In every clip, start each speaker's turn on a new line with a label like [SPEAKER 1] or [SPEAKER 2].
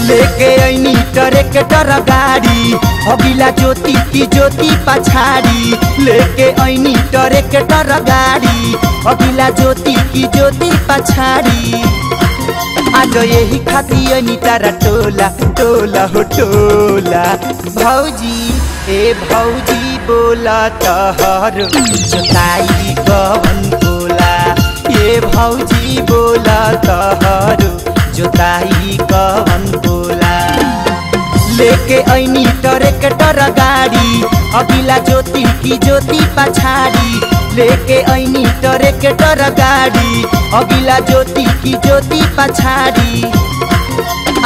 [SPEAKER 1] लेके ऐनी ट्रैक्टर गाड़ी अगिला ज्योति की ज्योति पछाड़ी। लेके ऐनी ट्रैक्टर गाड़ी अगिला ज्योति की ज्योति पछाड़ी। आज यही खाती ऐनी तारा टोला टोला हो टोला। भौजी ए भौजी बोला तहर जोताई कवन कोला। ये भौजी बोला तहर जोताई कवन कोला। लेके ऐनी ट्रैक्टर गाड़ी अगिला ज्योति की ज्योति पछाड़ी। लेके ऐनी ट्रैक्टर गाड़ी अगिला ज्योति की ज्योति पछाड़ी।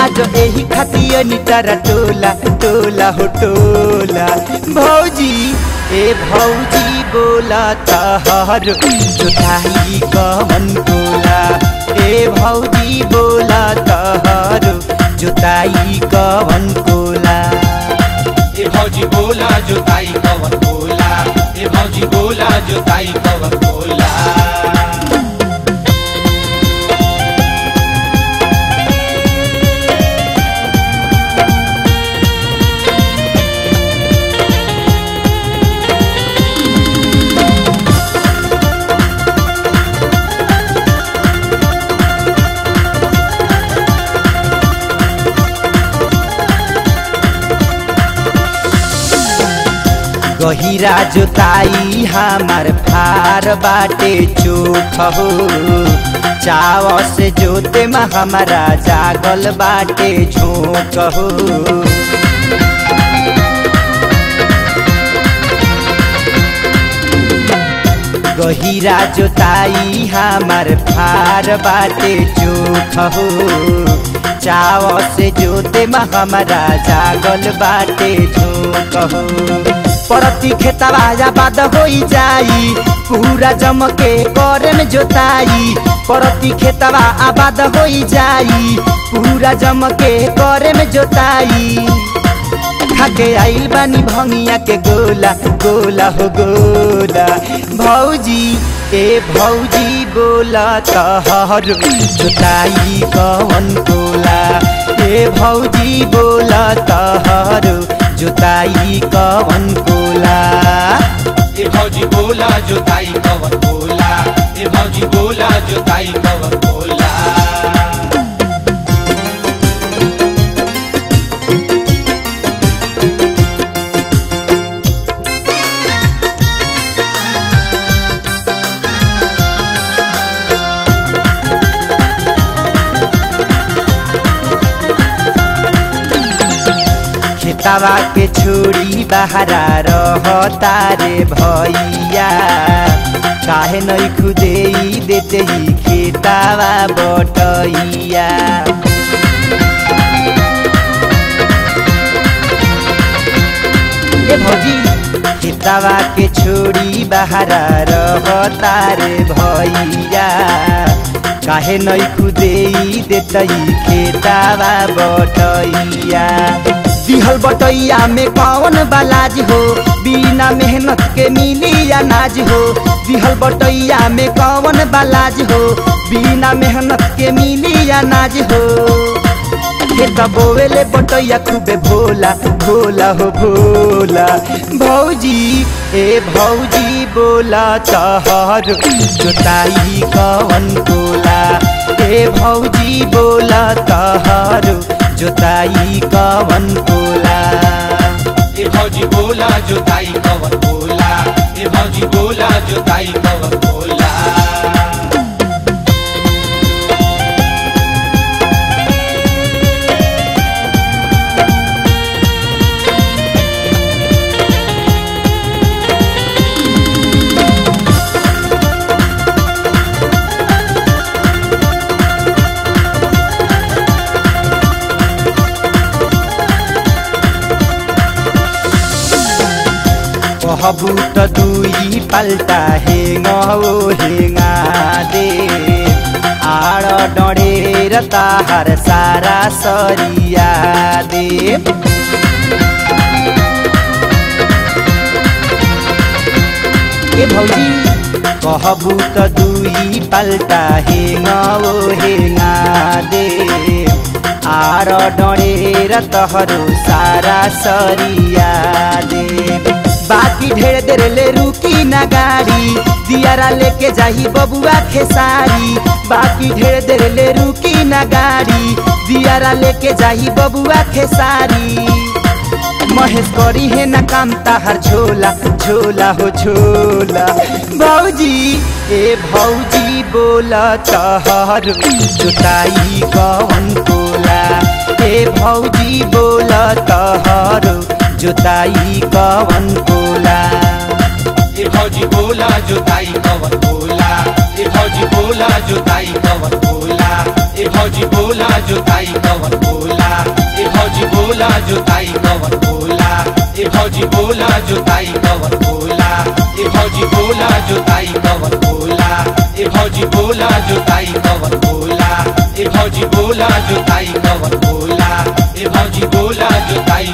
[SPEAKER 1] आज यही खाती ऐनी तारा टोला टोला हो टोला। भौजी ए भौजी बोला तहर जोताई कवन कोला। ए भौजी बोला तहर जोताई कवन कोला।
[SPEAKER 2] ए भौजी बोला जोताई कवन कोला। ए भौजी बोला जोताई कवन कोला।
[SPEAKER 1] गहिरा जोताई हमार फार बाटे चोख हो। चाव से जोते में हमारा जागल बाटे झोंक हो। गहिरा जोताई हमार फार बाटे चोख हो। चाव से जोते में हमारा जागल बाटे झोंक हो। परती खेतवा आबाद हो जाई पूरा जमके करे में जोताई। परती खेतवा आबाद हो जाई पूरा जमके करे में जोताई। खाके आइल बानी भंगिया के गोला गोला हो गोला। भौजी ए भौजी बोला तहर जोताई कवन कोला। ए भौजी बोला तहर जोताई कवन कोला।
[SPEAKER 2] ए भौजी बोला जोताई कवन कोला। ए भौजी बोला जोताई कवन कोला।
[SPEAKER 1] खेतवा के छोड़ी बहरा रहता रे भैया। काहे नहीं खुदे देते ही खेतवा बटैया। ए भौजी खेतवा के छोड़ी बहरा रहता रे भैया। काहे नहीं खुदे देते ही खेतवा बटैया। दिहल बटैया में कौन बालाज हो बिना मेहनत के मिली अनाज हो। दिहल बटैया में कौन बालाज हो बिना मेहनत के मिली अनाज हो। खेत बोवेले बटैया खूबे भोला भोला हो भोला। भौजी ए भौजी बोला तहर जोताई कवन कोला। ए भौजी बोला तहर जोताई कवन कोला।
[SPEAKER 2] ए भौजी बोला जोताई कवन कोला। ए भौजी बोला जोताई कवन कोला।
[SPEAKER 1] कहबू त दुई पल्टा हेंगा दे। ताहर सारा सरिया देव। ए भौजी कहबू त दुई पल्टा हेंगा ओ हेंगा दे आर डरेर तहरो सारा सरिया दे। बाकी ढेर देर ले रुकी ना गाड़ी दियारा लेके जाही बबुआ खेसारी। बाकी ढेर देर ले रुकी ना गाड़ी दियारा लेके जाही बबुआ खेसारी। महेश करी है ना काम ताहर झोला झोला हो झोला। भौजी ए भौजी बोला तहर जोताई कौन कोला। ए भौजी बोला तहर जोताई कौन कोला।
[SPEAKER 2] ए भौजी बोला जोताई कौन कोला। ए भौजी बोला जोताई कौन कोला। ए भौजी बोला जोताई कौन कोला। ए भौजी बोला जोताई कौन कोला। ए भौजी बोला जोताई कौन कोला। ए भौजी बोला जोताई कौन कोला। ए भौजी बोला जोताई कौन कोला। ए भौजी बोला जोताई कौन कोला। ए भौजी बोला जोताई